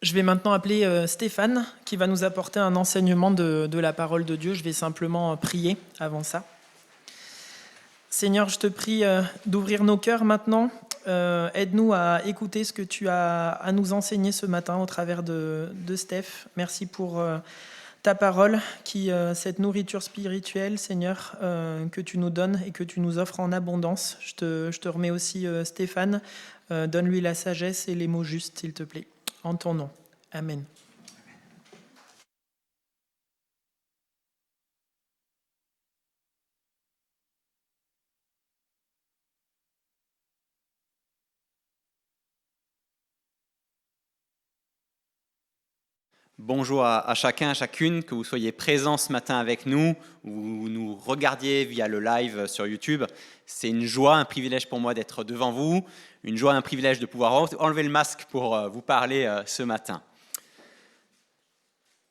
Je vais maintenant appeler Stéphane qui va nous apporter un enseignement de la parole de Dieu. Je vais simplement prier avant ça. Seigneur, je te prie d'ouvrir nos cœurs maintenant. Aide-nous à écouter ce que tu as à nous enseigner ce matin au travers de Steph. Merci pour ta parole, cette nourriture spirituelle, Seigneur, que tu nous donnes et que tu nous offres en abondance. Je te remets aussi Stéphane. Donne-lui la sagesse et les mots justes, s'il te plaît. En ton nom. Amen. Bonjour à chacun, à chacune, que vous soyez présents ce matin avec nous ou vous nous regardiez via le live sur YouTube. C'est une joie, un privilège pour moi d'être devant vous, une joie, un privilège de pouvoir enlever le masque pour vous parler ce matin.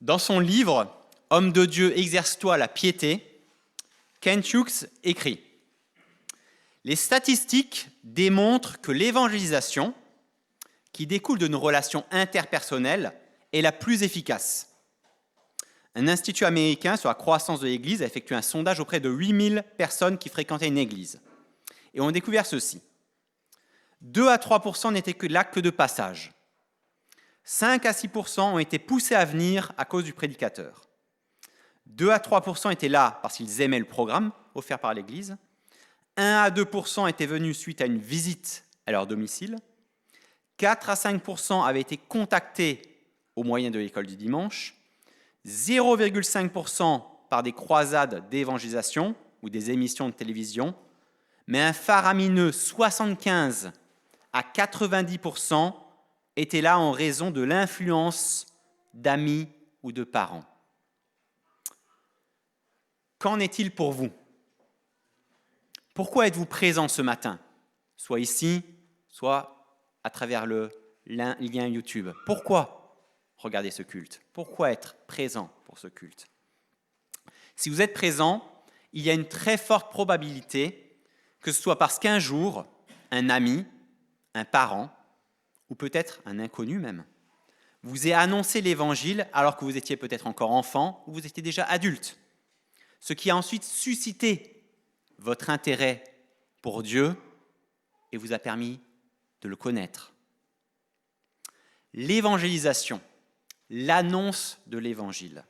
Dans son livre « Homme de Dieu, exerce-toi la piété », Kent Hughes écrit « Les statistiques démontrent que l'évangélisation, qui découle de nos relations interpersonnelles, est la plus efficace. Un institut américain sur la croissance de l'Église a effectué un sondage auprès de 8000 personnes qui fréquentaient une église. Et on a découvert ceci. 2 à 3% n'étaient que là que de passage. 5 à 6% ont été poussés à venir à cause du prédicateur. 2 à 3% étaient là parce qu'ils aimaient le programme offert par l'Église. 1 à 2% étaient venus suite à une visite à leur domicile. 4 à 5% avaient été contactés au moyen de l'école du dimanche, 0,5% par des croisades d'évangélisation ou des émissions de télévision, mais un faramineux 75 à 90% étaient là en raison de l'influence d'amis ou de parents. Qu'en est-il pour vous? Pourquoi êtes-vous présent ce matin? Soit ici, soit à travers le lien YouTube. Pourquoi regarder ce culte? Pourquoi être présent pour ce culte? Si vous êtes présent, il y a une très forte probabilité que ce soit parce qu'un jour, un ami, un parent, ou peut-être un inconnu même, vous ait annoncé l'Évangile alors que vous étiez peut-être encore enfant ou vous étiez déjà adulte, ce qui a ensuite suscité votre intérêt pour Dieu et vous a permis de le connaître. L'évangélisation, l'annonce de l'Évangile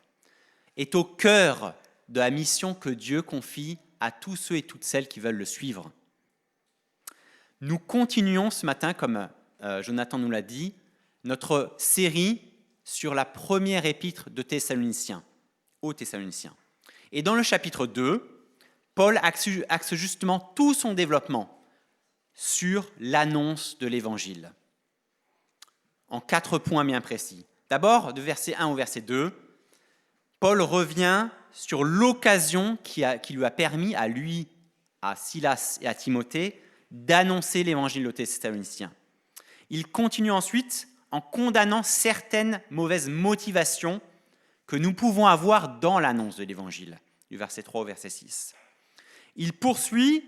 est au cœur de la mission que Dieu confie à tous ceux et toutes celles qui veulent le suivre. Nous continuons ce matin, comme Jonathan nous l'a dit, notre série sur la première épître de Thessaloniciens, aux Thessaloniciens. Et dans le chapitre 2, Paul axe justement tout son développement sur l'annonce de l'Évangile, en 4 points bien précis. D'abord, de verset 1 au verset 2, Paul revient sur l'occasion qui lui a permis à lui, à Silas et à Timothée d'annoncer l'évangile aux Thessaloniciens. Il continue ensuite en condamnant certaines mauvaises motivations que nous pouvons avoir dans l'annonce de l'évangile, du verset 3 au verset 6. Il poursuit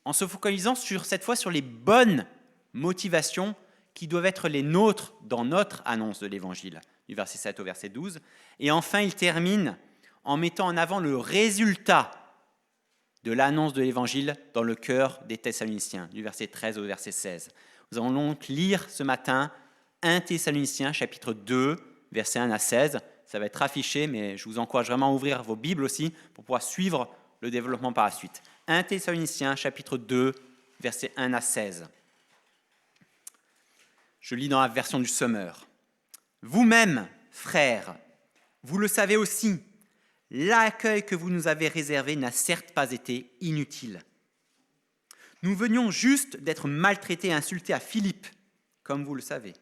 en se focalisant cette fois sur les bonnes motivations qui doivent être les nôtres dans notre annonce de l'Évangile, du verset 7 au verset 12. Et enfin, il termine en mettant en avant le résultat de l'annonce de l'Évangile dans le cœur des Thessaloniciens, du verset 13 au verset 16. Nous allons donc lire ce matin 1 Thessaloniciens, chapitre 2, versets 1 à 16. Ça va être affiché, mais je vous encourage vraiment à ouvrir vos Bibles aussi pour pouvoir suivre le développement par la suite. 1 Thessaloniciens, chapitre 2, versets 1 à 16. Je lis dans la version du Sommeur. « Vous-même, frères, vous le savez aussi, l'accueil que vous nous avez réservé n'a certes pas été inutile. Nous venions juste d'être maltraités et insultés à Philippe, comme vous le savez.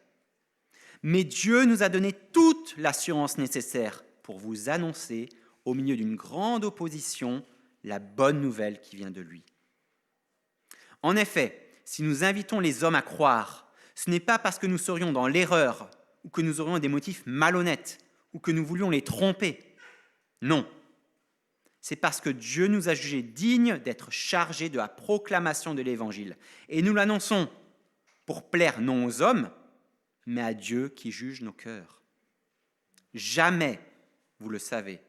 Mais Dieu nous a donné toute l'assurance nécessaire pour vous annoncer, au milieu d'une grande opposition, la bonne nouvelle qui vient de lui. En effet, si nous invitons les hommes à croire, ce n'est pas parce que nous serions dans l'erreur ou que nous aurions des motifs malhonnêtes ou que nous voulions les tromper. Non, c'est parce que Dieu nous a jugés dignes d'être chargés de la proclamation de l'Évangile. Et nous l'annonçons pour plaire non aux hommes, mais à Dieu qui juge nos cœurs. Jamais, vous le savez,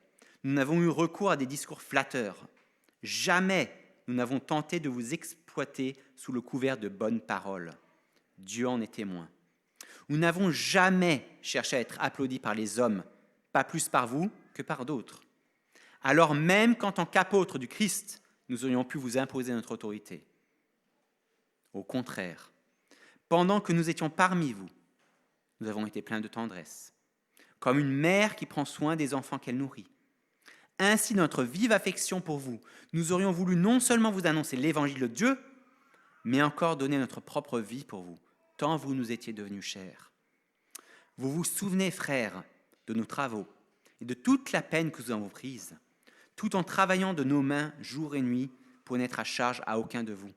nous n'avons eu recours à des discours flatteurs. Jamais nous n'avons tenté de vous exploiter sous le couvert de bonnes paroles. Dieu en est témoin. Nous n'avons jamais cherché à être applaudis par les hommes, pas plus par vous que par d'autres. Alors même qu'en tant qu'apôtres du Christ, nous aurions pu vous imposer notre autorité. Au contraire, pendant que nous étions parmi vous, nous avons été pleins de tendresse, comme une mère qui prend soin des enfants qu'elle nourrit. Ainsi, notre vive affection pour vous, nous aurions voulu non seulement vous annoncer l'évangile de Dieu, mais encore donner notre propre vie pour vous, tant vous nous étiez devenus chers. Vous vous souvenez, frères, de nos travaux et de toute la peine que nous avons prise, tout en travaillant de nos mains jour et nuit pour n'être à charge à aucun de vous.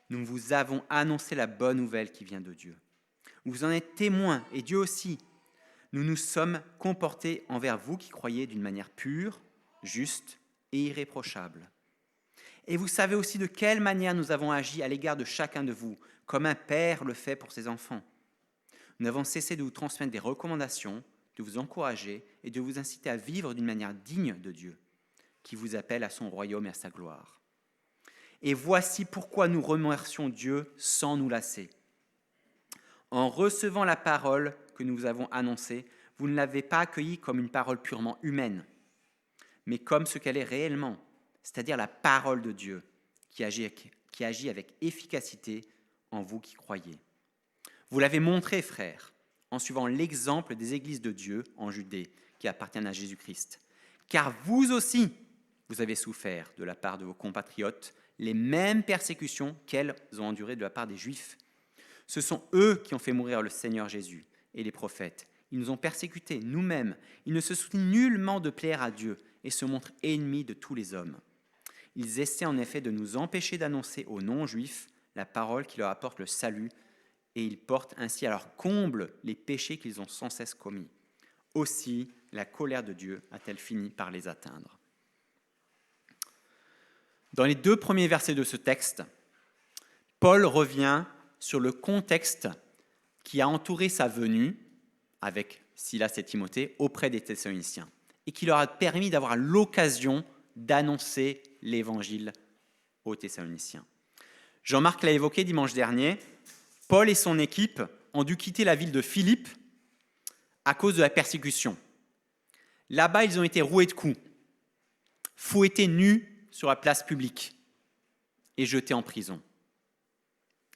Nous vous avons annoncé la bonne nouvelle qui vient de Dieu. Vous en êtes témoins, et Dieu aussi. Nous nous sommes comportés envers vous qui croyez d'une manière pure, juste et irréprochable. Et vous savez aussi de quelle manière nous avons agi à l'égard de chacun de vous, comme un père le fait pour ses enfants. Nous n'avons cessé de vous transmettre des recommandations, de vous encourager et de vous inciter à vivre d'une manière digne de Dieu, qui vous appelle à son royaume et à sa gloire. Et voici pourquoi nous remercions Dieu sans nous lasser. En recevant la parole que nous vous avons annoncée, vous ne l'avez pas accueillie comme une parole purement humaine, mais comme ce qu'elle est réellement, c'est-à-dire la parole de Dieu qui agit avec efficacité en vous qui croyez. Vous l'avez montré, frères, en suivant l'exemple des églises de Dieu en Judée qui appartiennent à Jésus-Christ. Car vous aussi, vous avez souffert de la part de vos compatriotes les mêmes persécutions qu'elles ont endurées de la part des Juifs. Ce sont eux qui ont fait mourir le Seigneur Jésus et les prophètes. Ils nous ont persécutés nous-mêmes. Ils ne se soucient nullement de plaire à Dieu et se montrent ennemis de tous les hommes. Ils essaient en effet de nous empêcher d'annoncer aux non-juifs la parole qui leur apporte le salut, et ils portent ainsi à leur comble les péchés qu'ils ont sans cesse commis. Aussi, la colère de Dieu a-t-elle fini par les atteindre. Dans les 2 premiers versets de ce texte, Paul revient sur le contexte qui a entouré sa venue avec Silas et Timothée auprès des Thessaloniciens et qui leur a permis d'avoir l'occasion d'annoncer l'évangile aux Thessaloniciens. Jean-Marc l'a évoqué dimanche dernier, Paul et son équipe ont dû quitter la ville de Philippe à cause de la persécution. Là-bas, ils ont été roués de coups, fouettés nus sur la place publique et jetés en prison,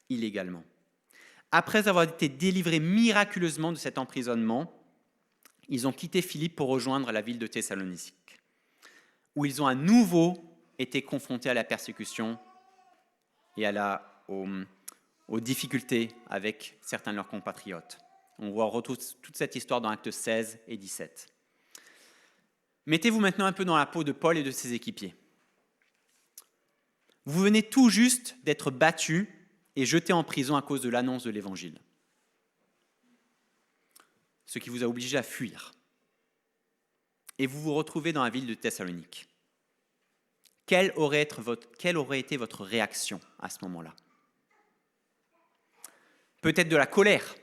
illégalement. Après avoir été délivrés miraculeusement de cet emprisonnement, ils ont quitté Philippe pour rejoindre la ville de Thessalonique, où ils ont à nouveau été confrontés à la persécution et aux difficultés avec certains de leurs compatriotes. On retrouve toute cette histoire dans Actes 16 et 17. Mettez-vous maintenant un peu dans la peau de Paul et de ses équipiers. Vous venez tout juste d'être battus et jetés en prison à cause de l'annonce de l'Évangile, ce qui vous a obligé à fuir. Et vous vous retrouvez dans la ville de Thessalonique. Quelle aurait été votre réaction à ce moment-là ? Peut-être de la colère.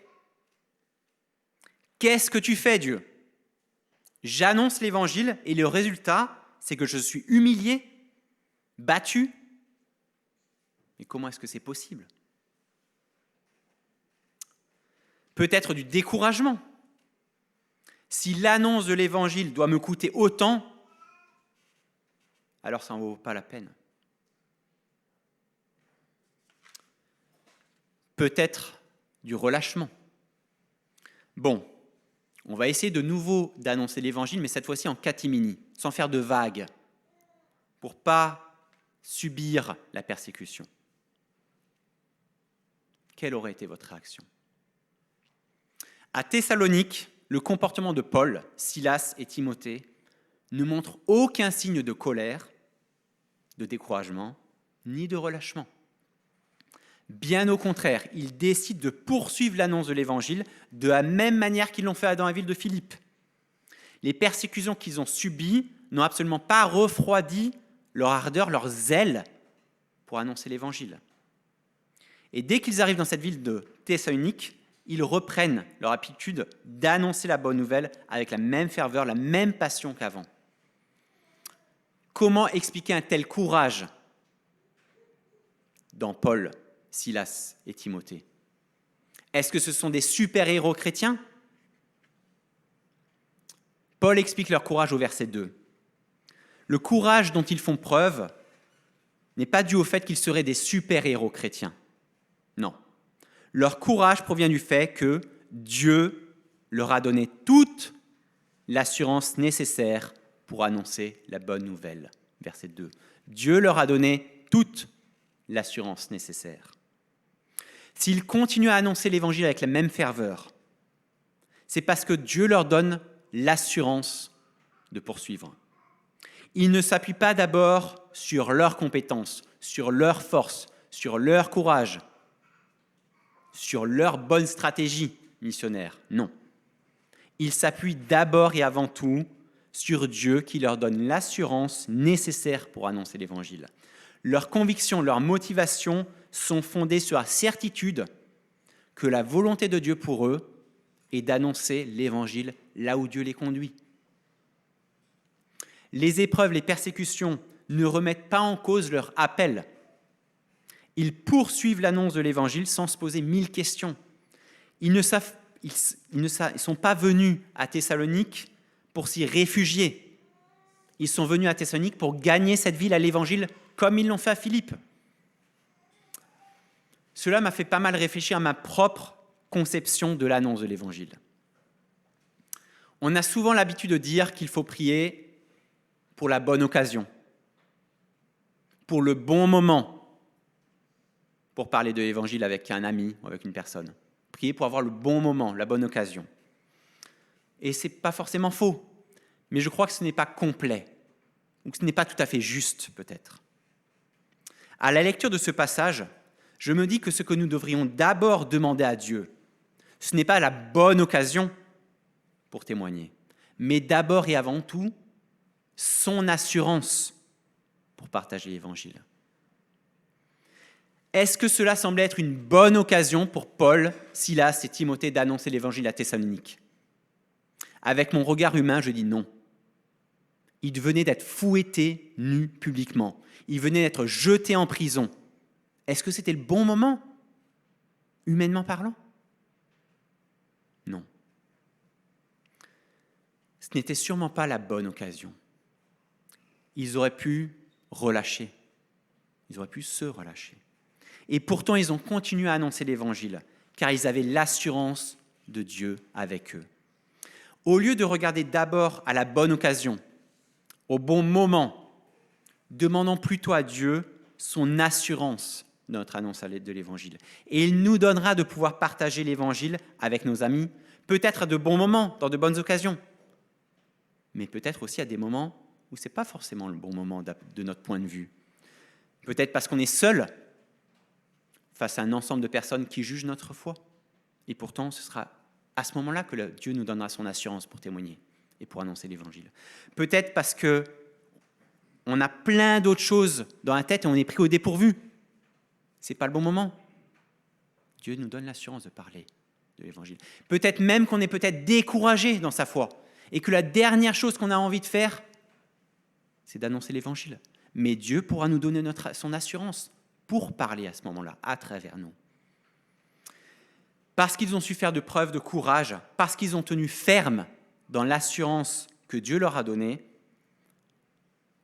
Qu'est-ce que tu fais, Dieu ? J'annonce l'Évangile et le résultat, c'est que je suis humilié, battu. Mais comment est-ce que c'est possible ? Peut-être du découragement. Si l'annonce de l'Évangile doit me coûter autant, alors ça n'en vaut pas la peine. Peut-être du relâchement. Bon, on va essayer de nouveau d'annoncer l'Évangile, mais cette fois-ci en catimini, sans faire de vagues, pour ne pas subir la persécution. Quelle aurait été votre réaction ? À Thessalonique, le comportement de Paul, Silas et Timothée ne montre aucun signe de colère, de découragement, ni de relâchement. Bien au contraire, ils décident de poursuivre l'annonce de l'Évangile de la même manière qu'ils l'ont fait dans la ville de Philippe. Les persécutions qu'ils ont subies n'ont absolument pas refroidi leur ardeur, leur zèle pour annoncer l'Évangile. Et dès qu'ils arrivent dans cette ville de Thessalonique, ils reprennent leur habitude d'annoncer la bonne nouvelle avec la même ferveur, la même passion qu'avant. Comment expliquer un tel courage dans Paul, Silas et Timothée? Est-ce que ce sont des super-héros chrétiens? Paul explique leur courage au verset 2. Le courage dont ils font preuve n'est pas dû au fait qu'ils seraient des super-héros chrétiens. Non. Leur courage provient du fait que Dieu leur a donné toute l'assurance nécessaire pour annoncer la bonne nouvelle. Verset 2. Dieu leur a donné toute l'assurance nécessaire. S'ils continuent à annoncer l'évangile avec la même ferveur, c'est parce que Dieu leur donne l'assurance de poursuivre. Ils ne s'appuient pas d'abord sur leurs compétences, sur leur force, sur leur courage, sur leur bonne stratégie missionnaire. Non. Ils s'appuient d'abord et avant tout sur Dieu qui leur donne l'assurance nécessaire pour annoncer l'évangile. Leurs convictions, leurs motivations sont fondées sur la certitude que la volonté de Dieu pour eux est d'annoncer l'évangile là où Dieu les conduit. Les épreuves, les persécutions ne remettent pas en cause leur appel. Ils poursuivent l'annonce de l'évangile sans se poser 1000 questions. Ils ne sont pas venus à Thessalonique pour s'y réfugier. Ils sont venus à Thessalonique pour gagner cette ville à l'évangile comme ils l'ont fait à Philippe. Cela m'a fait pas mal réfléchir à ma propre conception de l'annonce de l'évangile. On a souvent l'habitude de dire qu'il faut prier pour la bonne occasion, pour le bon moment, pour parler de l'évangile avec un ami ou avec une personne. Prier pour avoir le bon moment, la bonne occasion. Et ce n'est pas forcément faux, mais je crois que ce n'est pas complet, ou que ce n'est pas tout à fait juste peut-être. À la lecture de ce passage, je me dis que ce que nous devrions d'abord demander à Dieu, ce n'est pas la bonne occasion pour témoigner, mais d'abord et avant tout, son assurance pour partager l'évangile. Est-ce que cela semblait être une bonne occasion pour Paul, Silas et Timothée d'annoncer l'évangile à Thessalonique? Avec mon regard humain, je dis non. Ils venaient d'être fouettés nus publiquement. Ils venaient d'être jetés en prison. Est-ce que c'était le bon moment, humainement parlant? Non. Ce n'était sûrement pas la bonne occasion. Ils auraient pu relâcher. Ils auraient pu se relâcher. Et pourtant, ils ont continué à annoncer l'évangile, car ils avaient l'assurance de Dieu avec eux. Au lieu de regarder d'abord à la bonne occasion, au bon moment, demandons plutôt à Dieu son assurance de notre annonce de l'évangile. Et il nous donnera de pouvoir partager l'évangile avec nos amis, peut-être à de bons moments, dans de bonnes occasions, mais peut-être aussi à des moments où ce n'est pas forcément le bon moment de notre point de vue. Peut-être parce qu'on est seul face à un ensemble de personnes qui jugent notre foi. Et pourtant, ce sera à ce moment-là que Dieu nous donnera son assurance pour témoigner et pour annoncer l'évangile. Peut-être parce qu'on a plein d'autres choses dans la tête et on est pris au dépourvu. Ce n'est pas le bon moment. Dieu nous donne l'assurance de parler de l'évangile. Peut-être même qu'on est peut-être découragé dans sa foi et que la dernière chose qu'on a envie de faire, c'est d'annoncer l'évangile. Mais Dieu pourra nous donner son assurance pour parler à ce moment-là, à travers nous. Parce qu'ils ont su faire de preuves de courage, parce qu'ils ont tenu ferme dans l'assurance que Dieu leur a donnée,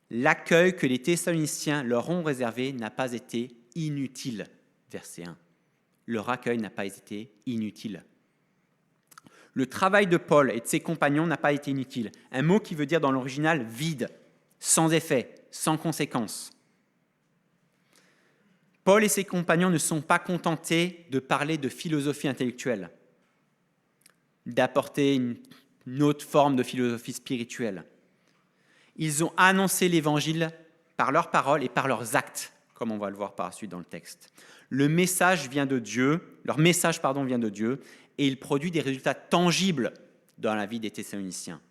l'accueil que les Thessaloniciens leur ont réservé n'a pas été inutile. Verset 1. Leur accueil n'a pas été inutile. Le travail de Paul et de ses compagnons n'a pas été inutile. Un mot qui veut dire dans l'original vide, sans effet, sans conséquence. Paul et ses compagnons ne sont pas contentés de parler de philosophie intellectuelle, d'apporter une autre forme de philosophie spirituelle. Ils ont annoncé l'évangile par leurs paroles et par leurs actes, comme on va le voir par la suite dans le texte. Leur message vient de Dieu, et il produit des résultats tangibles dans la vie des Thessaloniciens.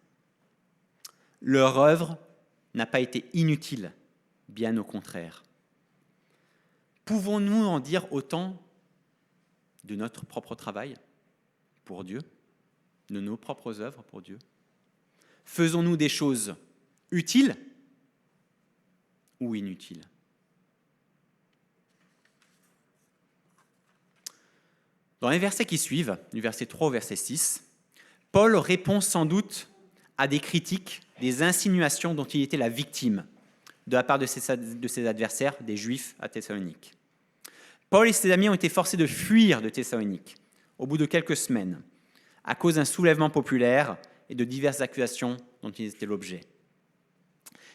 Leur œuvre n'a pas été inutile, bien au contraire. Pouvons-nous en dire autant de notre propre travail, pour Dieu, de nos propres œuvres pour Dieu? Faisons-nous des choses utiles ou inutiles? Dans les versets qui suivent, du verset 3 au verset 6, Paul répond sans doute à des critiques, des insinuations dont il était la victime de la part de ses adversaires, des Juifs à Thessalonique. Paul et ses amis ont été forcés de fuir de Thessalonique au bout de quelques semaines à cause d'un soulèvement populaire et de diverses accusations dont ils étaient l'objet.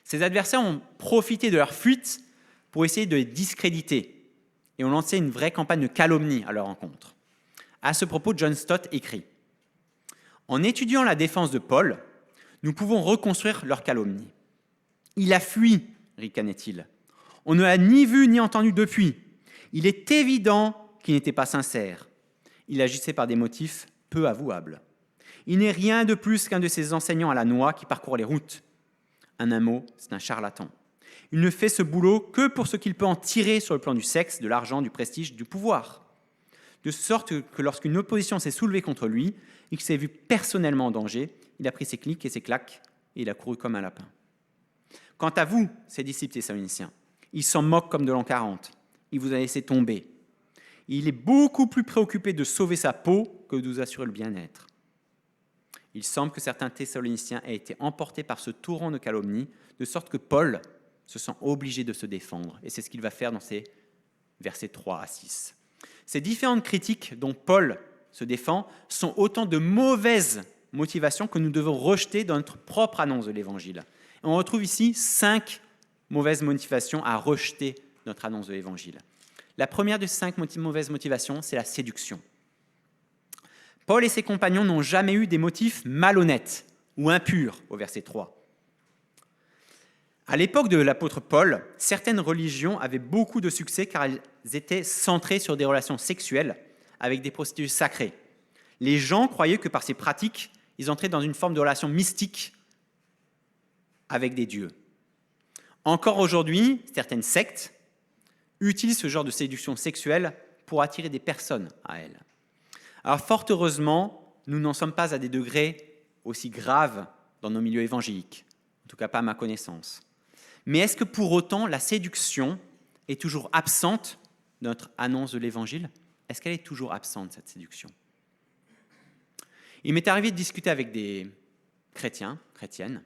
Ses adversaires ont profité de leur fuite pour essayer de les discréditer et ont lancé une vraie campagne de calomnie à leur encontre. À ce propos, John Stott écrit « En étudiant la défense de Paul, nous pouvons reconstruire leur calomnie. Il a fui, ricanait-il. On ne l'a ni vu ni entendu depuis. Il est évident qu'il n'était pas sincère. Il agissait par des motifs peu avouables. Il n'est rien de plus qu'un de ces enseignants à la noix qui parcourent les routes. En un mot, c'est un charlatan. Il ne fait ce boulot que pour ce qu'il peut en tirer sur le plan du sexe, de l'argent, du prestige, du pouvoir. De sorte que lorsqu'une opposition s'est soulevée contre lui et qu'il s'est vu personnellement en danger, il a pris ses clics et ses claques et il a couru comme un lapin. Quant à vous, ses disciples thessaloniciens, il s'en moque comme de l'an 40. Il vous a laissé tomber. Il est beaucoup plus préoccupé de sauver sa peau que de vous assurer le bien-être. Il semble que certains Thessaloniciens aient été emportés par ce torrent de calomnie, de sorte que Paul se sent obligé de se défendre. Et c'est ce qu'il va faire dans ces versets 3 à 6. Ces différentes critiques dont Paul se défend sont autant de mauvaises motivations que nous devons rejeter dans notre propre annonce de l'Évangile. Et on retrouve ici 5 mauvaises motivations à rejeter notre annonce de l'Évangile. La première de ces 5 mauvaises motivations, c'est la séduction. Paul et ses compagnons n'ont jamais eu des motifs malhonnêtes ou impurs, au verset 3. À l'époque de l'apôtre Paul, certaines religions avaient beaucoup de succès car elles étaient centrées sur des relations sexuelles avec des prostituées sacrées. Les gens croyaient que par ces pratiques, ils entraient dans une forme de relation mystique avec des dieux. Encore aujourd'hui, certaines sectes utilisent ce genre de séduction sexuelle pour attirer des personnes à elles. Alors fort heureusement, nous n'en sommes pas à des degrés aussi graves dans nos milieux évangéliques, en tout cas pas à ma connaissance. Mais est-ce que pour autant la séduction est toujours absente de notre annonce de l'Évangile? Est-ce qu'elle est toujours absente, cette séduction? Il m'est arrivé de discuter avec des chrétiens, chrétiennes,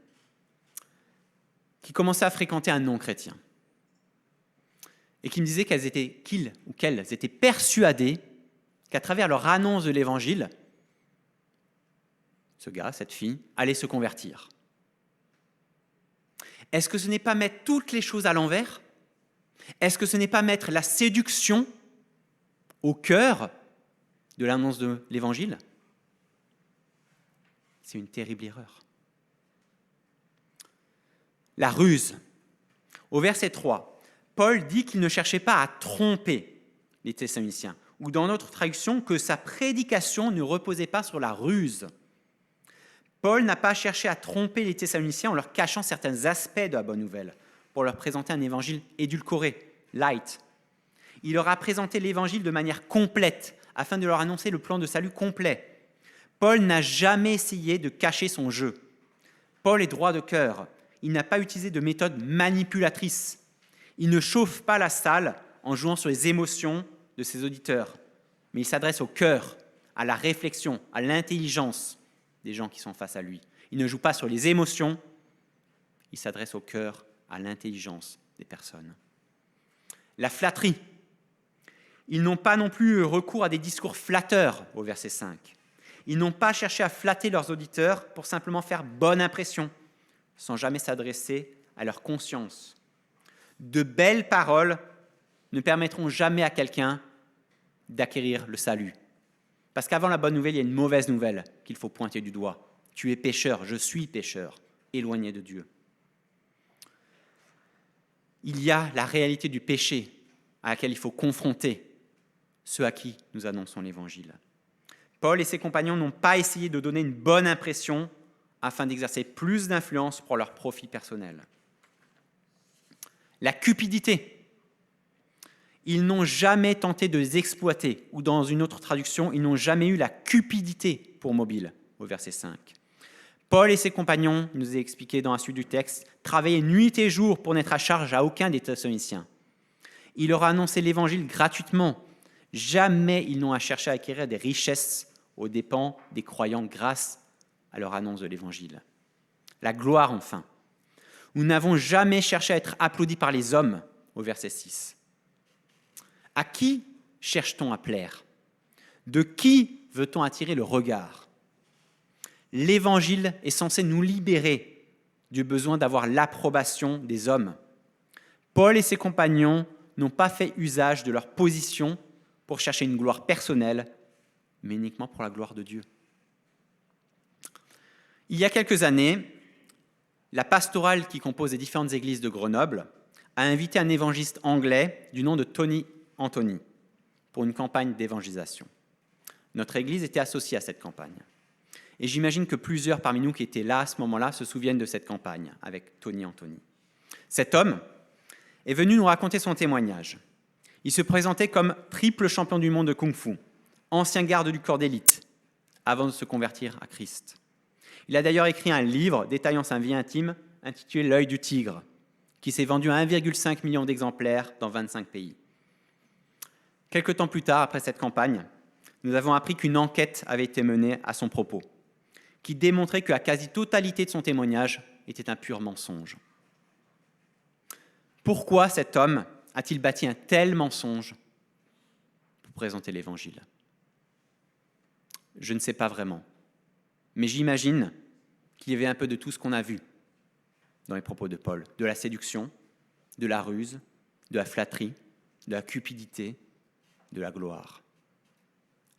qui commençaient à fréquenter un non-chrétien et qui me disaient qu'elles étaient persuadées qu'à travers leur annonce de l'Évangile, ce gars, cette fille, allait se convertir. Est-ce que ce n'est pas mettre toutes les choses à l'envers? Est-ce que ce n'est pas mettre la séduction au cœur de l'annonce de l'Évangile? C'est une terrible erreur. La ruse. Au verset 3, Paul dit qu'il ne cherchait pas à tromper les Thessaloniciens, ou dans notre traduction, que sa prédication ne reposait pas sur la ruse. Paul n'a pas cherché à tromper les Thessaloniciens en leur cachant certains aspects de la bonne nouvelle, pour leur présenter un évangile édulcoré, light. Il leur a présenté l'évangile de manière complète, afin de leur annoncer le plan de salut complet. Paul n'a jamais essayé de cacher son jeu. Paul est droit de cœur. Il n'a pas utilisé de méthode manipulatrice. Il ne chauffe pas la salle en jouant sur les émotions de ses auditeurs, mais il s'adresse au cœur, à la réflexion, à l'intelligence des gens qui sont face à lui. Il ne joue pas sur les émotions, il s'adresse au cœur, à l'intelligence des personnes. La flatterie. Ils n'ont pas non plus recours à des discours flatteurs au verset 5. Ils n'ont pas cherché à flatter leurs auditeurs pour simplement faire bonne impression, sans jamais s'adresser à leur conscience. De belles paroles ne permettront jamais à quelqu'un d'acquérir le salut. Parce qu'avant la bonne nouvelle, il y a une mauvaise nouvelle qu'il faut pointer du doigt. Tu es pécheur, je suis pécheur, éloigné de Dieu. Il y a la réalité du péché à laquelle il faut confronter ceux à qui nous annonçons l'Évangile. Paul et ses compagnons n'ont pas essayé de donner une bonne impression afin d'exercer plus d'influence pour leur profit personnel. La cupidité. Ils n'ont jamais tenté de les exploiter, ou dans une autre traduction, ils n'ont jamais eu la cupidité pour mobile, au verset 5. Paul et ses compagnons, il nous est expliqué dans la suite du texte, travaillaient nuit et jour pour n'être à charge à aucun des Thessaloniciens. Il leur a annoncé l'évangile gratuitement. Jamais ils n'ont à chercher à acquérir des richesses aux dépens des croyants grâce à leur annonce de l'évangile. La gloire, enfin. Nous n'avons jamais cherché à être applaudis par les hommes, au verset 6. À qui cherche-t-on à plaire? De qui veut-on attirer le regard? L'évangile est censé nous libérer du besoin d'avoir l'approbation des hommes. Paul et ses compagnons n'ont pas fait usage de leur position pour chercher une gloire personnelle, mais uniquement pour la gloire de Dieu. Il y a quelques années, la pastorale qui compose les différentes églises de Grenoble a invité un évangéliste anglais du nom de Tony Anthony pour une campagne d'évangélisation. Notre église était associée à cette campagne. Et j'imagine que plusieurs parmi nous qui étaient là à ce moment-là se souviennent de cette campagne avec Tony Anthony. Cet homme est venu nous raconter son témoignage. Il se présentait comme triple champion du monde de Kung-Fu, ancien garde du corps d'élite, avant de se convertir à Christ. Il a d'ailleurs écrit un livre détaillant sa vie intime intitulé « L'œil du tigre », qui s'est vendu à 1,5 million d'exemplaires dans 25 pays. Quelque temps plus tard, après cette campagne, nous avons appris qu'une enquête avait été menée à son propos, qui démontrait que la quasi-totalité de son témoignage était un pur mensonge. Pourquoi cet homme a-t-il bâti un tel mensonge pour présenter l'Évangile? Je ne sais pas vraiment, mais j'imagine qu'il y avait un peu de tout ce qu'on a vu dans les propos de Paul, de la séduction, de la ruse, de la flatterie, de la cupidité, de la gloire.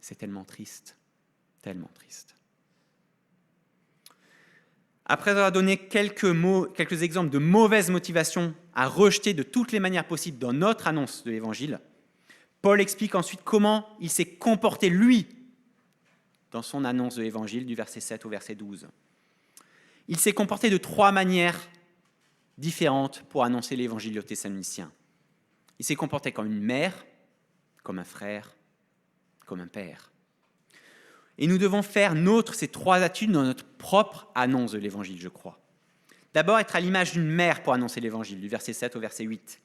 C'est tellement triste, tellement triste. Après avoir donné quelques exemples de mauvaises motivations à rejeter de toutes les manières possibles dans notre annonce de l'Évangile, Paul explique ensuite comment il s'est comporté, lui, dans son annonce de l'Évangile, du verset 7 au verset 12. Il s'est comporté de 3 manières différentes pour annoncer l'Évangile aux Thessaloniciens. Il s'est comporté comme une mère, comme un frère, comme un père. Et nous devons faire nôtre ces 3 attitudes dans notre propre annonce de l'Évangile, je crois. D'abord, être à l'image d'une mère pour annoncer l'Évangile, du verset 7 au verset 8.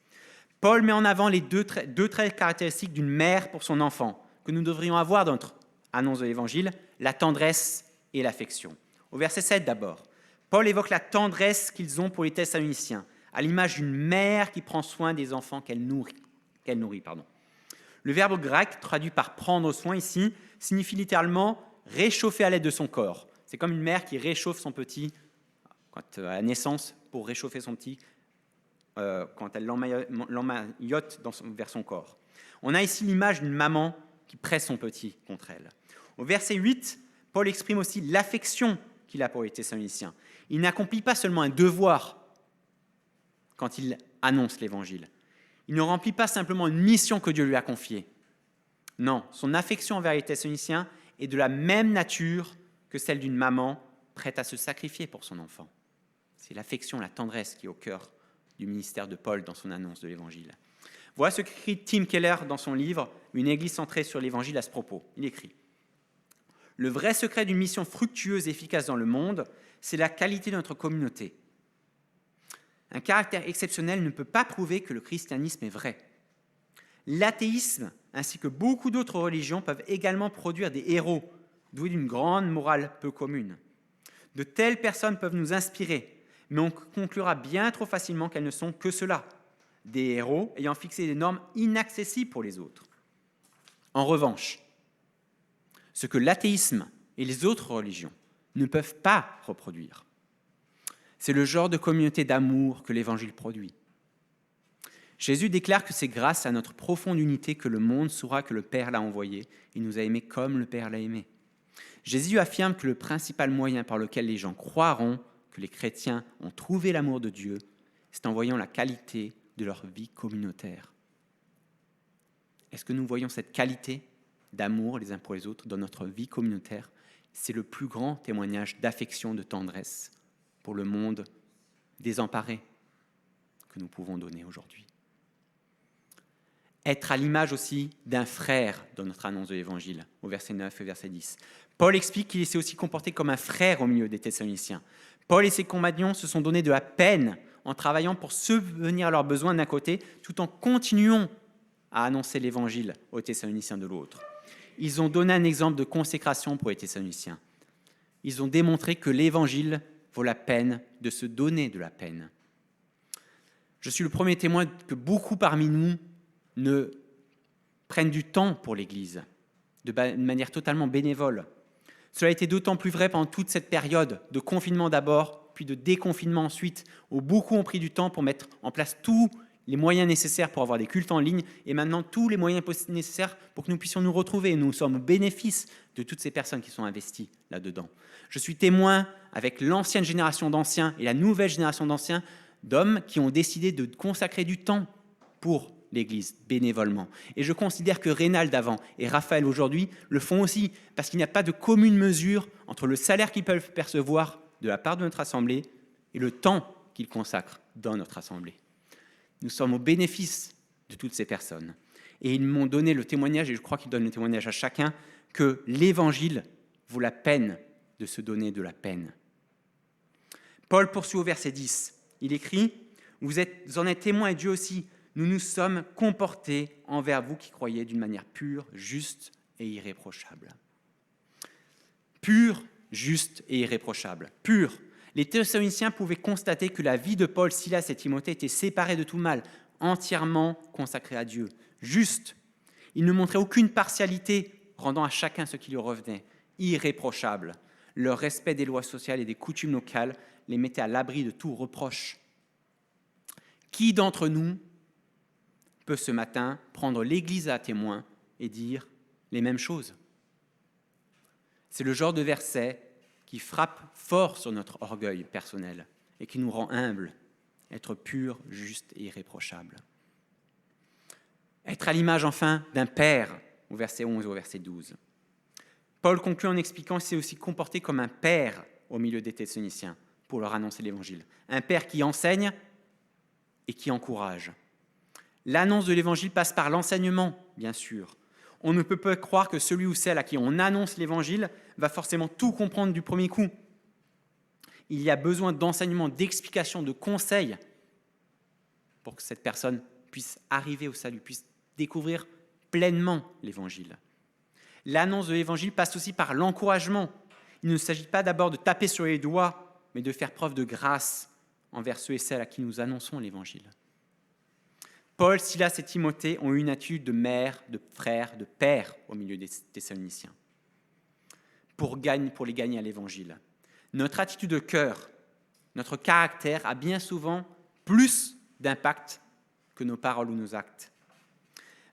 Paul met en avant les deux traits caractéristiques d'une mère pour son enfant, que nous devrions avoir dans notre annonce de l'Évangile, la tendresse et l'affection. Au verset 7 d'abord, Paul évoque la tendresse qu'ils ont pour les Thessaloniciens, à l'image d'une mère qui prend soin des enfants qu'elle nourrit. Le verbe grec, traduit par « prendre soin » ici, signifie littéralement « réchauffer à l'aide de son corps ». C'est comme une mère qui réchauffe son petit à la naissance pour réchauffer son petit quand elle l'emmaillote vers son corps. On a ici l'image d'une maman qui presse son petit contre elle. Au verset 8, Paul exprime aussi l'affection qu'il a pour les Thessaloniciens. Il n'accomplit pas seulement un devoir quand il annonce l'Évangile. Il ne remplit pas simplement une mission que Dieu lui a confiée. Non, son affection envers les Thessaloniciens est de la même nature que celle d'une maman prête à se sacrifier pour son enfant. C'est l'affection, la tendresse qui est au cœur du ministère de Paul dans son annonce de l'Évangile. Voilà ce qu'écrit Tim Keller dans son livre « Une église centrée sur l'Évangile » à ce propos. Il écrit « Le vrai secret d'une mission fructueuse et efficace dans le monde, c'est la qualité de notre communauté. Un caractère exceptionnel ne peut pas prouver que le christianisme est vrai. L'athéisme, ainsi que beaucoup d'autres religions, peuvent également produire des héros doués d'une grande morale peu commune. De telles personnes peuvent nous inspirer, mais on conclura bien trop facilement qu'elles ne sont que cela, des héros ayant fixé des normes inaccessibles pour les autres. En revanche, ce que l'athéisme et les autres religions ne peuvent pas reproduire, c'est le genre de communauté d'amour que l'Évangile produit. Jésus déclare que c'est grâce à notre profonde unité que le monde saura que le Père l'a envoyé et nous a aimés comme le Père l'a aimé. Jésus affirme que le principal moyen par lequel les gens croiront que les chrétiens ont trouvé l'amour de Dieu, c'est en voyant la qualité de leur vie communautaire. Est-ce que nous voyons cette qualité d'amour les uns pour les autres dans notre vie communautaire? C'est le plus grand témoignage d'affection, de tendresse pour le monde désemparé que nous pouvons donner aujourd'hui. être à l'image aussi d'un frère dans notre annonce de l'Évangile, au verset 9 et verset 10. Paul explique qu'il s'est aussi comporté comme un frère au milieu des Thessaloniciens. Paul et ses compagnons se sont donné de la peine en travaillant pour subvenir à leurs besoins d'un côté, tout en continuant à annoncer l'Évangile aux Thessaloniciens de l'autre. Ils ont donné un exemple de consécration pour les Thessaloniciens. Ils ont démontré que l'Évangile vaut la peine de se donner de la peine. Je suis le premier témoin que beaucoup parmi nous ne prennent du temps pour l'Église, de manière totalement bénévole. Cela a été d'autant plus vrai pendant toute cette période de confinement d'abord, puis de déconfinement ensuite, où beaucoup ont pris du temps pour mettre en place tous les moyens nécessaires pour avoir des cultes en ligne, et maintenant tous les moyens nécessaires pour que nous puissions nous retrouver. Nous sommes au bénéfice de toutes ces personnes qui sont investies là-dedans. Je suis témoin avec l'ancienne génération d'anciens et la nouvelle génération d'anciens, d'hommes qui ont décidé de consacrer du temps pour l'Église, bénévolement. Et je considère que Rénald avant et Raphaël aujourd'hui le font aussi, parce qu'il n'y a pas de commune mesure entre le salaire qu'ils peuvent percevoir de la part de notre Assemblée et le temps qu'ils consacrent dans notre Assemblée. Nous sommes au bénéfice de toutes ces personnes. Et ils m'ont donné le témoignage, et je crois qu'ils donnent le témoignage à chacun, que l'Évangile vaut la peine de se donner de la peine. Paul poursuit au verset 10. Il écrit « Vous en êtes témoins et Dieu aussi. Nous nous sommes comportés envers vous qui croyez d'une manière pure, juste et irréprochable. » Pure, juste et irréprochable. Pure. Les Thessaloniciens pouvaient constater que la vie de Paul, Silas et Timothée était séparée de tout mal, entièrement consacrée à Dieu. Juste. Ils ne montraient aucune partialité, rendant à chacun ce qui lui revenait. Irréprochable. Leur respect des lois sociales et des coutumes locales les mettait à l'abri de tout reproche. Qui d'entre nous peut ce matin prendre l'Église à témoin et dire les mêmes choses? C'est le genre de verset qui frappe fort sur notre orgueil personnel et qui nous rend humbles, être pur, juste et irréprochable. Être à l'image enfin d'un père, au verset 11 et au verset 12. Paul conclut en expliquant qu'il s'est aussi comporté comme un père au milieu des Thessaloniciens pour leur annoncer l'Évangile. Un père qui enseigne et qui encourage. L'annonce de l'Évangile passe par l'enseignement, bien sûr. On ne peut pas croire que celui ou celle à qui on annonce l'Évangile va forcément tout comprendre du premier coup. Il y a besoin d'enseignement, d'explication, de conseils pour que cette personne puisse arriver au salut, puisse découvrir pleinement l'Évangile. L'annonce de l'Évangile passe aussi par l'encouragement. Il ne s'agit pas d'abord de taper sur les doigts, mais de faire preuve de grâce envers ceux et celles à qui nous annonçons l'Évangile. Paul, Silas et Timothée ont eu une attitude de mère, de frère, de père au milieu des Thessaloniciens pour les gagner à l'Évangile. Notre attitude de cœur, notre caractère a bien souvent plus d'impact que nos paroles ou nos actes.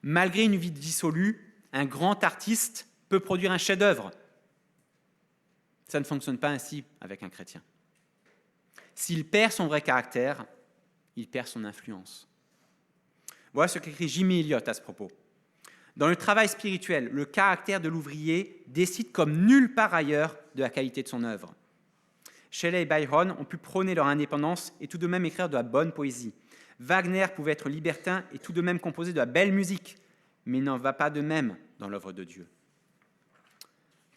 Malgré une vie dissolue, un grand artiste peut produire un chef-d'œuvre. Ça ne fonctionne pas ainsi avec un chrétien. S'il perd son vrai caractère, il perd son influence. Voilà ce qu'écrit Jimmy Elliot à ce propos. Dans le travail spirituel, le caractère de l'ouvrier décide comme nulle part ailleurs de la qualité de son œuvre. Shelley et Byron ont pu prôner leur indépendance et tout de même écrire de la bonne poésie. Wagner pouvait être libertin et tout de même composer de la belle musique, mais il n'en va pas de même dans l'œuvre de Dieu.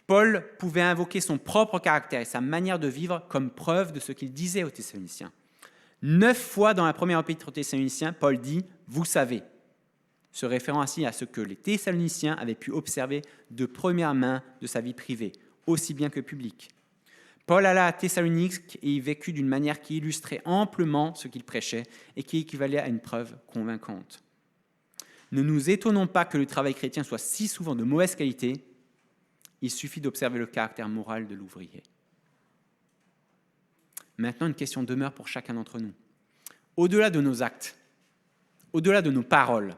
Paul pouvait invoquer son propre caractère et sa manière de vivre comme preuve de ce qu'il disait aux Thessaloniciens. 9 fois dans la première épître aux Thessaloniciens, Paul dit « vous savez », se référant ainsi à ce que les Thessaloniciens avaient pu observer de première main de sa vie privée, aussi bien que publique. Paul alla à Thessalonique et y vécut d'une manière qui illustrait amplement ce qu'il prêchait et qui équivalait à une preuve convaincante. Ne nous étonnons pas que le travail chrétien soit si souvent de mauvaise qualité, il suffit d'observer le caractère moral de l'ouvrier. Maintenant, une question demeure pour chacun d'entre nous. Au-delà de nos actes, au-delà de nos paroles,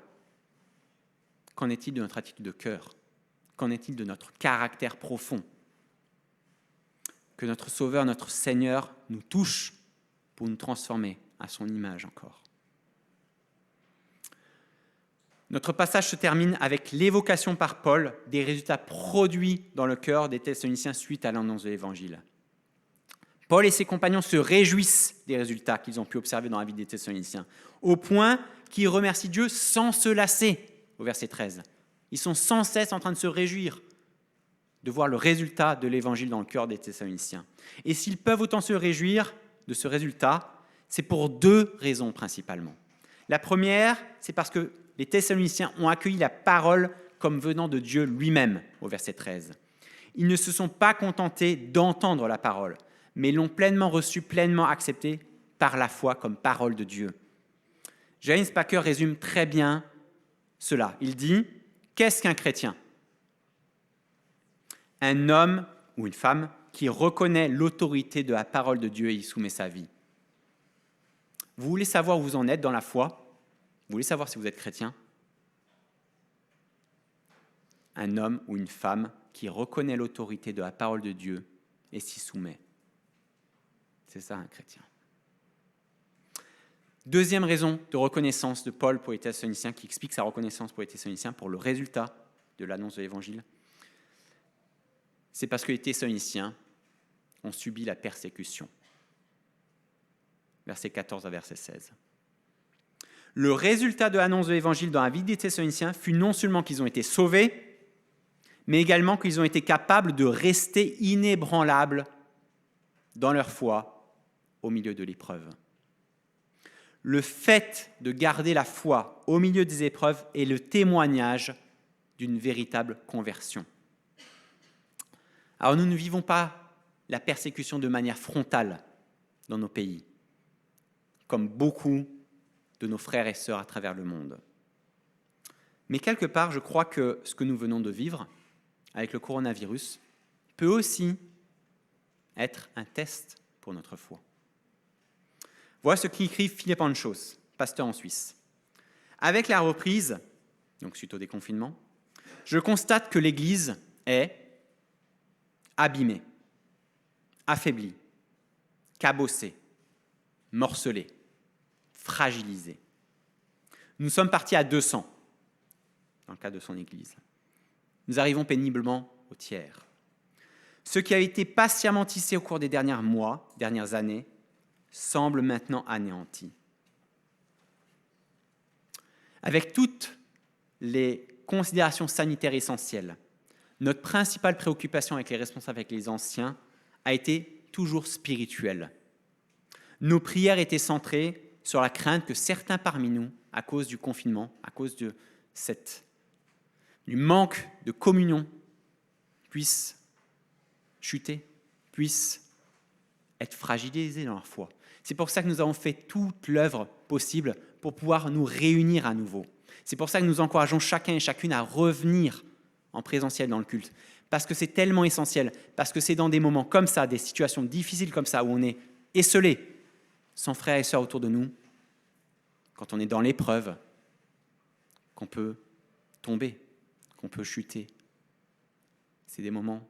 qu'en est-il de notre attitude de cœur? Qu'en est-il de notre caractère profond? Que notre Sauveur, notre Seigneur nous touche pour nous transformer à son image encore. Notre passage se termine avec l'évocation par Paul des résultats produits dans le cœur des Thessaloniciens suite à l'annonce de l'Évangile. Paul et ses compagnons se réjouissent des résultats qu'ils ont pu observer dans la vie des Thessaloniciens, au point qu'ils remercient Dieu sans se lasser. au verset 13. Ils sont sans cesse en train de se réjouir de voir le résultat de l'évangile dans le cœur des Thessaloniciens. Et s'ils peuvent autant se réjouir de ce résultat, c'est pour deux raisons principalement. La première, c'est parce que les Thessaloniciens ont accueilli la parole comme venant de Dieu lui-même, au verset 13. Ils ne se sont pas contentés d'entendre la parole, mais l'ont pleinement reçue, pleinement acceptée par la foi comme parole de Dieu. James Packer résume très bien cela. Il dit « Qu'est-ce qu'un chrétien ? Un homme ou une femme qui reconnaît l'autorité de la parole de Dieu et y soumet sa vie. » Vous voulez savoir où vous en êtes dans la foi ? Vous voulez savoir si vous êtes chrétien ? Un homme ou une femme qui reconnaît l'autorité de la parole de Dieu et s'y soumet. C'est ça un chrétien. Deuxième raison de reconnaissance de Paul pour les Thessaloniciens, qui explique sa reconnaissance pour les Thessaloniciens pour le résultat de l'annonce de l'Évangile, c'est parce que les Thessaloniciens ont subi la persécution. Versets 14 à verset 16. Le résultat de l'annonce de l'Évangile dans la vie des Thessaloniciens fut non seulement qu'ils ont été sauvés, mais également qu'ils ont été capables de rester inébranlables dans leur foi au milieu de l'épreuve. Le fait de garder la foi au milieu des épreuves est le témoignage d'une véritable conversion. Alors nous ne vivons pas la persécution de manière frontale dans nos pays, comme beaucoup de nos frères et sœurs à travers le monde. Mais quelque part, je crois que ce que nous venons de vivre avec le coronavirus peut aussi être un test pour notre foi. Voilà ce qu'écrit Philippe Anschos, pasteur en Suisse. Avec la reprise, donc suite au déconfinement, je constate que l'Église est abîmée, affaiblie, cabossée, morcelée, fragilisée. Nous sommes partis à 200, dans le cas de son Église. Nous arrivons péniblement au tiers. Ce qui a été patiemment tissé au cours des derniers mois, dernières années, semble maintenant anéanti. Avec toutes les considérations sanitaires essentielles, notre principale préoccupation avec les responsables, avec les anciens, a été toujours spirituelle. Nos prières étaient centrées sur la crainte que certains parmi nous, à cause du confinement, à cause du manque de communion, puissent chuter, puissent être fragilisés dans leur foi. C'est pour ça que nous avons fait toute l'œuvre possible pour pouvoir nous réunir à nouveau. C'est pour ça que nous encourageons chacun et chacune à revenir en présentiel dans le culte. Parce que c'est tellement essentiel, parce que c'est dans des moments comme ça, des situations difficiles comme ça, où on est esseulé, sans frères et sœurs autour de nous, quand on est dans l'épreuve, qu'on peut tomber, qu'on peut chuter. C'est des moments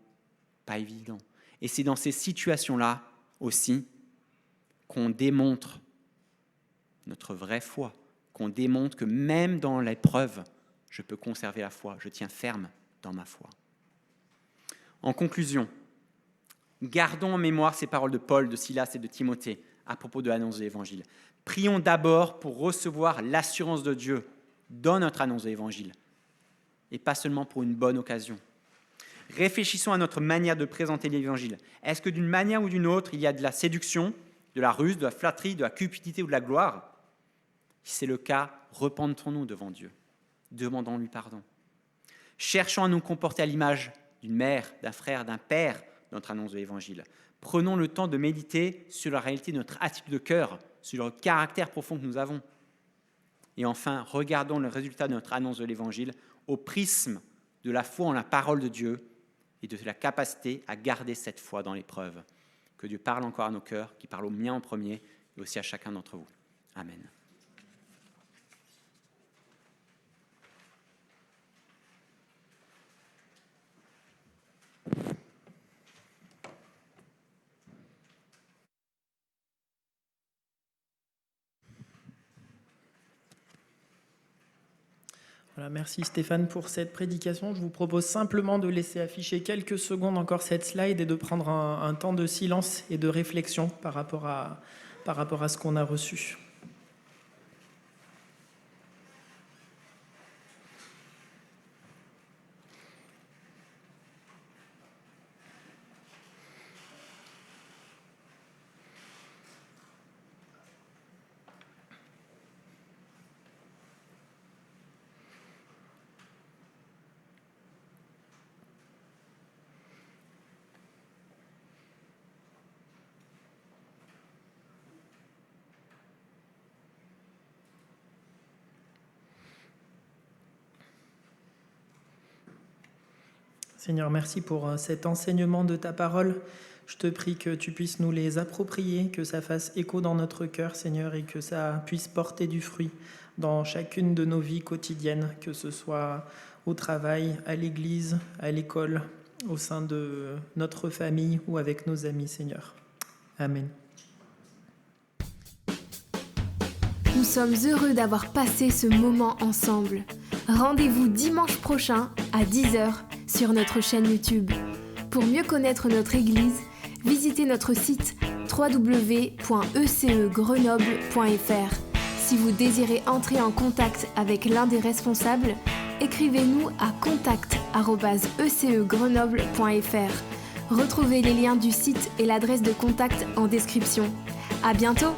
pas évidents. Et c'est dans ces situations-là aussi qu'on démontre notre vraie foi, qu'on démontre que même dans l'épreuve, je peux conserver la foi, je tiens ferme dans ma foi. En conclusion, gardons en mémoire ces paroles de Paul, de Silas et de Timothée à propos de l'annonce de l'Évangile. Prions d'abord pour recevoir l'assurance de Dieu dans notre annonce de l'Évangile, et pas seulement pour une bonne occasion. Réfléchissons à notre manière de présenter l'Évangile. Est-ce que d'une manière ou d'une autre, il y a de la séduction, de la ruse, de la flatterie, de la cupidité ou de la gloire ? Si c'est le cas, repentons-nous devant Dieu. Demandons-lui pardon. Cherchons à nous comporter à l'image d'une mère, d'un frère, d'un père dans notre annonce de l'Évangile. Prenons le temps de méditer sur la réalité de notre attitude de cœur, sur le caractère profond que nous avons. Et enfin, regardons le résultat de notre annonce de l'Évangile au prisme de la foi en la parole de Dieu et de la capacité à garder cette foi dans l'épreuve. Que Dieu parle encore à nos cœurs, qu'il parle au mien en premier et aussi à chacun d'entre vous. Amen. Voilà, merci Stéphane pour cette prédication. Je vous propose simplement de laisser afficher quelques secondes encore cette slide et de prendre un temps de silence et de réflexion par rapport à ce qu'on a reçu. Seigneur, merci pour cet enseignement de ta parole. Je te prie que tu puisses nous les approprier, que ça fasse écho dans notre cœur, Seigneur, et que ça puisse porter du fruit dans chacune de nos vies quotidiennes, que ce soit au travail, à l'église, à l'école, au sein de notre famille ou avec nos amis, Seigneur. Amen. Nous sommes heureux d'avoir passé ce moment ensemble. Rendez-vous dimanche prochain à 10h sur notre chaîne YouTube. Pour mieux connaître notre Église, visitez notre site www.ecegrenoble.fr. Si vous désirez entrer en contact avec l'un des responsables, écrivez-nous à contact@ecegrenoble.fr. Retrouvez les liens du site et l'adresse de contact en description. À bientôt!